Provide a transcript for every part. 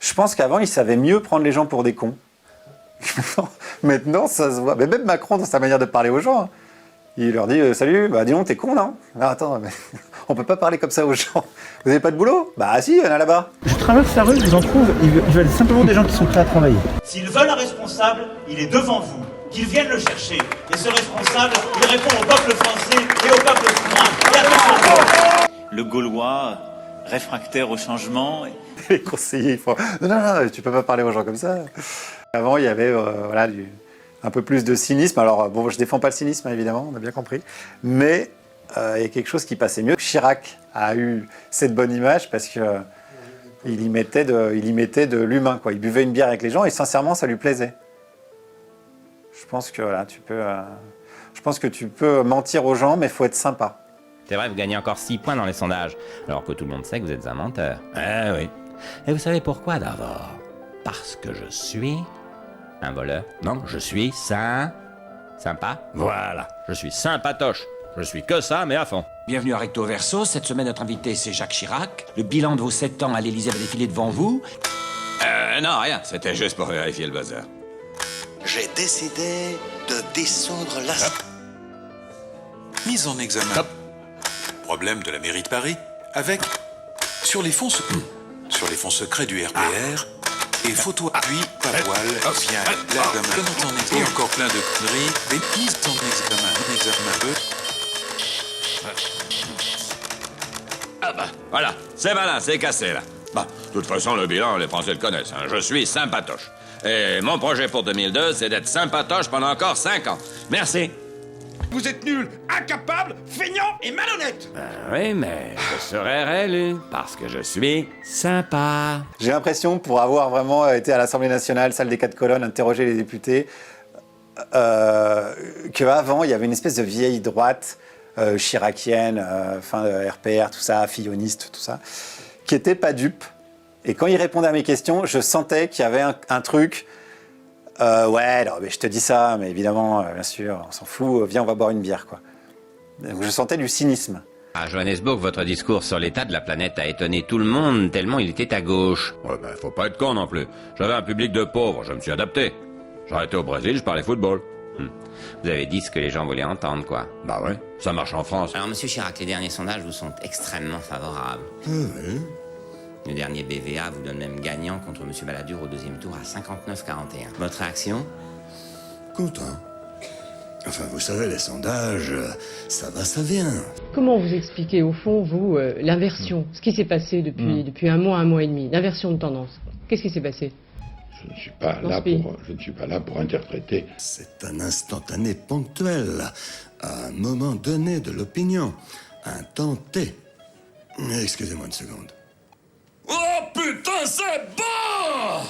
Je pense qu'avant, il savait mieux prendre les gens pour des cons. Maintenant, ça se voit. Mais même Macron, dans sa manière de parler aux gens, hein, il leur dit salut, bah dis donc, t'es con, non? Ah, attends, mais on peut pas parler comme ça aux gens. Vous avez pas de boulot? Bah si, il y en a là-bas. Je traverse la rue, je vous en trouve, ils veulent simplement des gens qui sont prêts à travailler. S'ils veulent un responsable, il est devant vous. Qu'ils viennent le chercher. Et ce responsable, il répond au peuple français et au peuple souverain. Et attention, le Gaulois, réfractaire au changement. Les conseillers, ils font non, non, non, tu peux pas parler aux gens comme ça. Avant, il y avait voilà, un peu plus de cynisme. Alors, bon, je défends pas le cynisme, hein, évidemment, on a bien compris. Mais il y a quelque chose qui passait mieux. Chirac a eu cette bonne image parce que il y mettait de l'humain, quoi. Il buvait une bière avec les gens et sincèrement, ça lui plaisait. Je pense que voilà, tu peux mentir aux gens, mais il faut être sympa. C'est vrai, vous gagnez encore 6 points dans les sondages, alors que tout le monde sait que vous êtes un menteur. Ah oui. Et vous savez pourquoi d'abord? Parce que je suis un voleur. Non, je suis sympa. Voilà, je suis sympatoche. Je suis que ça, mais à fond. Bienvenue à Recto Verso. Cette semaine, notre invité, c'est Jacques Chirac. Le bilan de vos 7 ans à l'Élysée va défiler devant vous. Non, rien. C'était juste pour vérifier le bazar. J'ai décidé de dissoudre la... Mise en examen. Hop. Problème de la mairie de Paris avec sur les fonds secrets du RPR et photo appui pas voile vient l'examen et encore plein de conneries et mise en examen. Ah bah, voilà. C'est malin, c'est cassé, là. Bah, de toute façon, le bilan, les Français le connaissent. Hein. Je suis sympatoche. Et mon projet pour 2002, c'est d'être sympatoche pendant encore 5 ans. Merci. Vous êtes nuls, incapables, feignants et malhonnêtes. Oui, mais je serai réélu, parce que je suis sympa. J'ai l'impression, pour avoir vraiment été à l'Assemblée nationale, salle des 4 colonnes, interroger les députés, qu'avant, il y avait une espèce de vieille droite chiracienne, fin de RPR, tout ça, filloniste, tout ça, qui n'était pas dupe. Et quand ils répondaient à mes questions, je sentais qu'il y avait un truc... ouais, non, mais je te dis ça, mais évidemment, bien sûr, on s'en fout, viens, on va boire une bière, quoi. Donc je sentais du cynisme. À Johannesburg, votre discours sur l'état de la planète a étonné tout le monde, tellement il était à gauche. Ouais, ben, faut pas être con non plus. J'avais un public de pauvres, je me suis adapté. J'ai été au Brésil, je parlais football. Vous avez dit ce que les gens voulaient entendre, quoi. Bah ouais, ça marche en France. Alors, monsieur Chirac, les derniers sondages vous sont extrêmement favorables. Le dernier BVA vous donne même gagnant contre monsieur Balladur au 2e tour à 59-41. Votre réaction? Content. Enfin, vous savez, les sondages, ça va, ça vient. Comment vous expliquez, au fond, vous, l'inversion, ce qui s'est passé depuis un mois et demi, l'inversion de tendance? Qu'est-ce qui s'est passé? Je ne suis pas là pour interpréter. C'est un instantané ponctuel, à un moment donné de l'opinion, un temps T. Excusez-moi une seconde. Oh putain, c'est bon!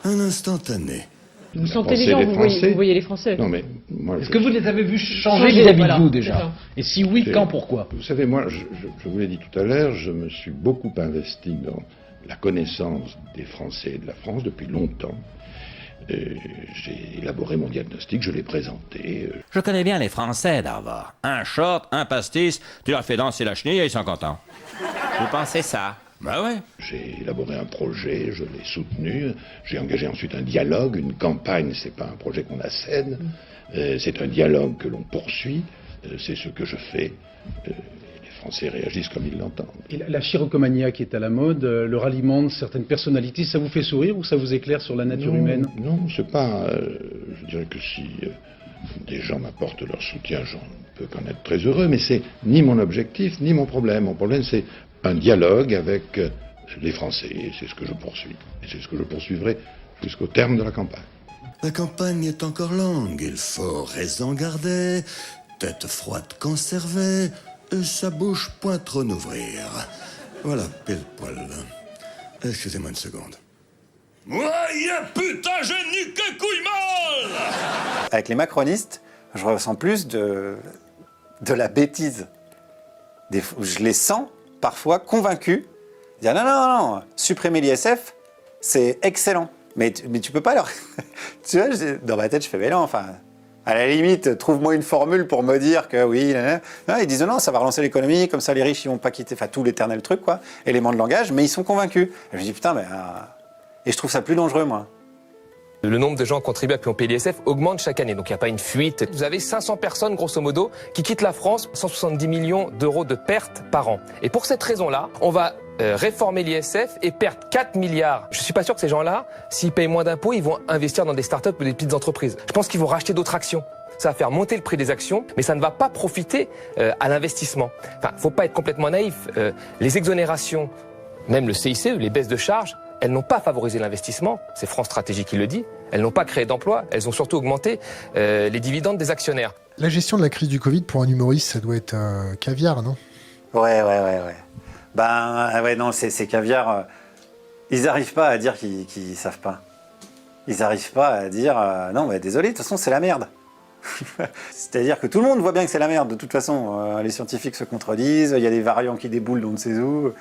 Un instantané. Vous sentez les gens, vous voyez les Français? Non mais moi... Est-ce que vous les avez vus changer vis-à-vis de vous déjà? Et si oui, quand, pourquoi? Vous savez, moi, je vous l'ai dit tout à l'heure, je me suis beaucoup investi dans la connaissance des Français et de la France depuis longtemps. J'ai élaboré mon diagnostic, je l'ai présenté. Je connais bien les Français d'abord. Un short, un pastis, tu leur fais danser la chenille et ils sont contents. Vous pensez ça? Bah ouais. J'ai élaboré un projet, je l'ai soutenu, j'ai engagé ensuite un dialogue, une campagne, c'est pas un projet qu'on assène, c'est un dialogue que l'on poursuit, c'est ce que je fais. Les Français réagissent comme ils l'entendent. Et la chirocomania qui est à la mode, le ralliement de certaines personnalités, ça vous fait sourire ou ça vous éclaire sur la nature humaine? Non, c'est pas... je dirais que si des gens m'apportent leur soutien, j'en peux qu'en être très heureux, mais c'est ni mon objectif, ni mon problème. Mon problème, c'est un dialogue avec les Français, et c'est ce que je poursuis. Et c'est ce que je poursuivrai jusqu'au terme de la campagne. La campagne est encore longue, il faut raison garder, tête froide conserver, et sa bouche point trop n'ouvrir. Voilà, pile poil. Excusez-moi une seconde. Ouais, putain, je nique que couille molle! Avec les macronistes, je ressens plus de la bêtise. Je les sens parfois convaincus. Dire non, non, non, supprimer l'ISF, c'est excellent. Mais tu peux pas leur... tu vois, dans ma tête, je fais, mais non, enfin, À la limite, trouve-moi une formule pour me dire que oui, non, ils disent non, ça va relancer l'économie, comme ça les riches ils vont pas quitter, enfin tout l'éternel truc quoi, élément de langage, mais ils sont convaincus. Et je dis putain, mais et je trouve ça plus dangereux moi. Le nombre de gens contribuables qui ont payé l'ISF augmente chaque année, donc il n'y a pas une fuite. Vous avez 500 personnes, grosso modo, qui quittent la France, 170 millions d'euros de pertes par an. Et pour cette raison-là, on va réformer l'ISF et perdre 4 milliards. Je suis pas sûr que ces gens-là, s'ils payent moins d'impôts, ils vont investir dans des startups ou des petites entreprises. Je pense qu'ils vont racheter d'autres actions. Ça va faire monter le prix des actions, mais ça ne va pas profiter à l'investissement. Enfin, faut pas être complètement naïf. Les exonérations, même le CICE, les baisses de charges, elles n'ont pas favorisé l'investissement, c'est France Stratégie qui le dit, elles n'ont pas créé d'emplois, elles ont surtout augmenté les dividendes des actionnaires. La gestion de la crise du Covid, pour un humoriste, ça doit être caviar, non? Ouais. Ben, ouais, non, c'est caviar. Ils n'arrivent pas à dire qu'ils savent pas. Ils n'arrivent pas à dire non, mais désolé, de toute façon, c'est la merde. C'est-à-dire que tout le monde voit bien que c'est la merde, de toute façon. Les scientifiques se contredisent, il y a des variants qui déboulent d'on ne sait où.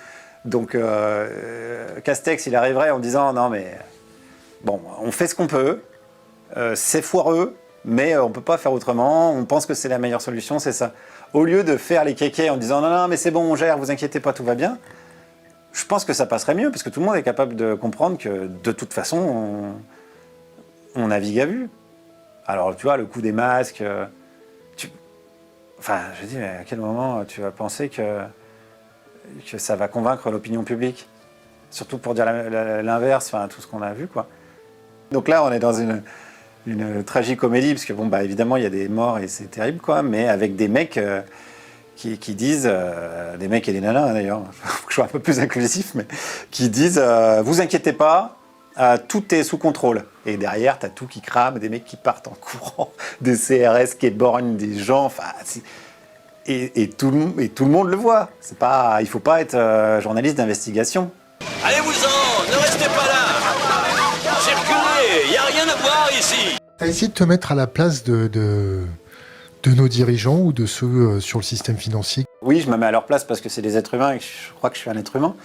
Donc, Castex, il arriverait en disant non, mais bon, on fait ce qu'on peut, c'est foireux, mais on ne peut pas faire autrement, on pense que c'est la meilleure solution, c'est ça. Au lieu de faire les kékés en disant non, mais c'est bon, on gère, vous inquiétez pas, tout va bien, je pense que ça passerait mieux, parce que tout le monde est capable de comprendre que de toute façon, on navigue à vue. Alors, tu vois, le coup des masques, enfin, je dis, mais à quel moment tu vas penser que ça va convaincre l'opinion publique? Surtout pour dire l'inverse, enfin, tout ce qu'on a vu, quoi. Donc là, on est dans une tragicomédie, parce que, bon, bah, évidemment, il y a des morts et c'est terrible, quoi, mais avec des mecs qui disent, des mecs et des nanas, hein, d'ailleurs, faut que je sois un peu plus inclusif, mais qui disent, vous inquiétez pas, tout est sous contrôle. Et derrière, t'as tout qui crame, des mecs qui partent en courant, des CRS qui éborgnent des gens, enfin... Et tout le monde le voit. C'est pas, il ne faut pas être journaliste d'investigation. Allez-vous-en, ne restez pas là. Circulez, il n'y a rien à voir ici. Tu as essayé de te mettre à la place de nos dirigeants ou de ceux sur le système financier? Oui, je me mets à leur place parce que c'est des êtres humains et que je crois que je suis un être humain.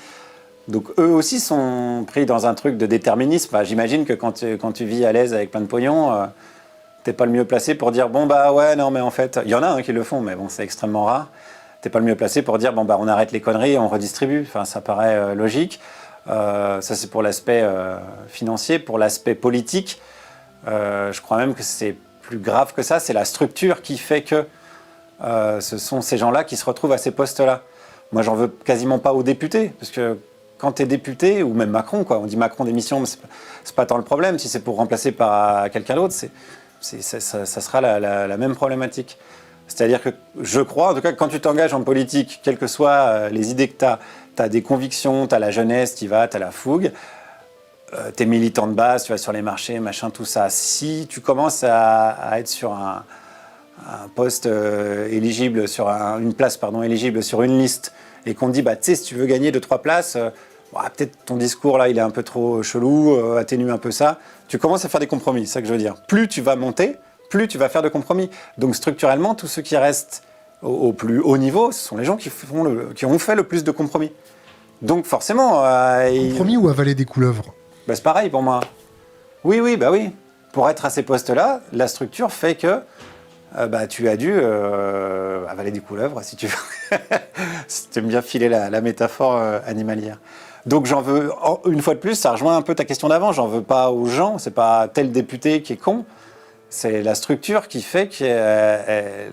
Donc eux aussi sont pris dans un truc de déterminisme. Enfin, j'imagine que quand tu vis à l'aise avec plein de pognon... t'es pas le mieux placé pour dire bon bah ouais non mais en fait il y en a qui le font mais bon c'est extrêmement rare. T'es pas le mieux placé pour dire bon bah on arrête les conneries et on redistribue. Enfin ça paraît logique. Ça c'est pour l'aspect financier. Pour l'aspect politique, je crois même que c'est plus grave que ça. C'est la structure qui fait que ce sont ces gens-là qui se retrouvent à ces postes-là. Moi j'en veux quasiment pas aux députés parce que quand t'es député ou même Macron quoi, on dit Macron démission mais c'est pas tant le problème. Si c'est pour remplacer par quelqu'un d'autre ça sera la même problématique. C'est-à-dire que je crois, en tout cas, quand tu t'engages en politique, quelles que soient les idées que tu as des convictions, tu as la jeunesse, tu vas, tu as la fougue, tu es militant de base, tu vas sur les marchés, machin, tout ça. Si tu commences à être sur un poste éligible, sur une place éligible sur une liste, et qu'on te dit, bah, tu sais, si tu veux gagner 2-3 places, peut-être ton discours là, il est un peu trop chelou, atténue un peu ça. Tu commences à faire des compromis, c'est ça que je veux dire. Plus tu vas monter, plus tu vas faire de compromis. Donc structurellement, tous ceux qui restent au plus haut niveau, ce sont les gens qui ont fait le plus de compromis. Donc forcément... compromis ou avaler des couleuvres? C'est pareil pour moi. Oui. Pour être à ces postes-là, la structure fait que tu as dû avaler des couleuvres, si tu veux. Si tu aimes bien filer la métaphore animalière. Donc j'en veux, une fois de plus, ça rejoint un peu ta question d'avant, j'en veux pas aux gens, c'est pas tel député qui est con, c'est la structure qui fait qu'elle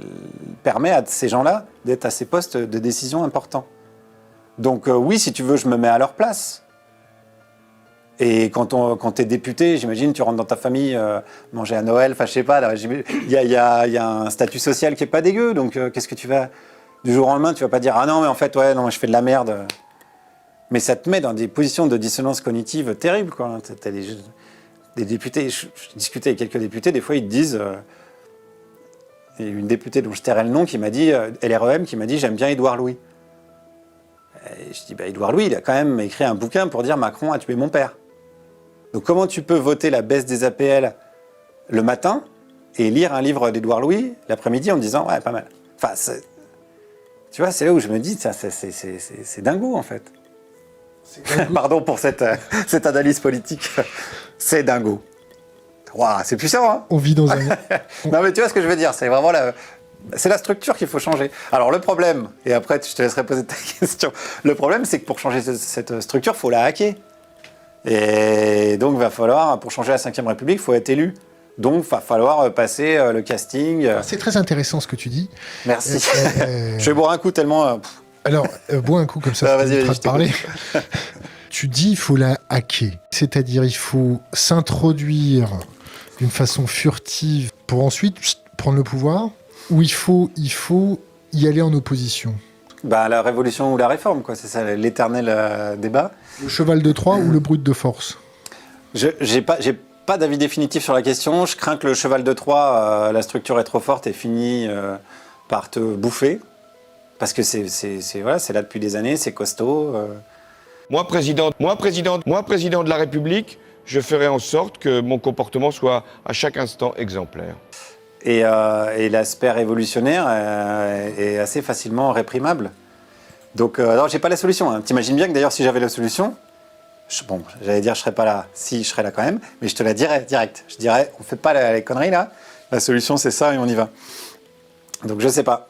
permet à ces gens-là d'être à ces postes de décision importants. Donc oui, si tu veux, je me mets à leur place. Et quand tu es député, j'imagine, tu rentres dans ta famille, manger à Noël, enfin je sais pas, il y a un statut social qui est pas dégueu, donc qu'est-ce que tu vas... Du jour au lendemain, tu vas pas dire « Ah non, mais en fait, ouais, non, je fais de la merde ». Mais ça te met dans des positions de dissonance cognitive terribles, quoi. T'as des députés, je discutais avec quelques députés, des fois ils te disent... Il y a une députée dont je tairai le nom qui m'a dit, LREM, qui m'a dit « J'aime bien Édouard Louis ». Et je dis « Édouard Louis, il a quand même écrit un bouquin pour dire « Macron a tué mon père ». Donc comment tu peux voter la baisse des APL le matin et lire un livre d'Édouard Louis l'après-midi en me disant « Ouais, pas mal ». Enfin, tu vois, c'est là où je me dis, c'est dingo en fait. Pardon pour cette analyse politique. C'est dingo. Waouh, c'est puissant, hein. On vit dans un... Non, mais tu vois ce que je veux dire, c'est vraiment c'est la structure qu'il faut changer. Alors le problème, et après je te laisserai poser ta question, le problème c'est que pour changer cette structure, il faut la hacker. Et donc va falloir, pour changer la 5e République, il faut être élu. Donc va falloir passer le casting. C'est très intéressant ce que tu dis. Merci. Je vais boire un coup tellement... Alors, bois un coup comme ça, vas-y, vas-y, parler. Tu dis il faut la hacker, c'est-à-dire il faut s'introduire d'une façon furtive pour ensuite prendre le pouvoir, ou il faut y aller en opposition? Bah, la révolution ou la réforme, quoi. C'est ça l'éternel débat. Le cheval de Troie ou le brut de force? J'ai pas d'avis définitif sur la question. Je crains que le cheval de Troie, la structure est trop forte et finit par te bouffer. Parce que c'est là depuis des années, c'est costaud. Moi, président de la République, je ferai en sorte que mon comportement soit à chaque instant exemplaire. Et l'aspect révolutionnaire est assez facilement réprimable. Donc, alors, j'ai pas la solution. Hein. T'imagines bien que d'ailleurs, si j'avais la solution, j'allais dire je serais pas là. Si, je serais là quand même, mais je te la dirais direct. Je dirais, on fait pas les conneries là. La solution, c'est ça et on y va. Donc, je sais pas.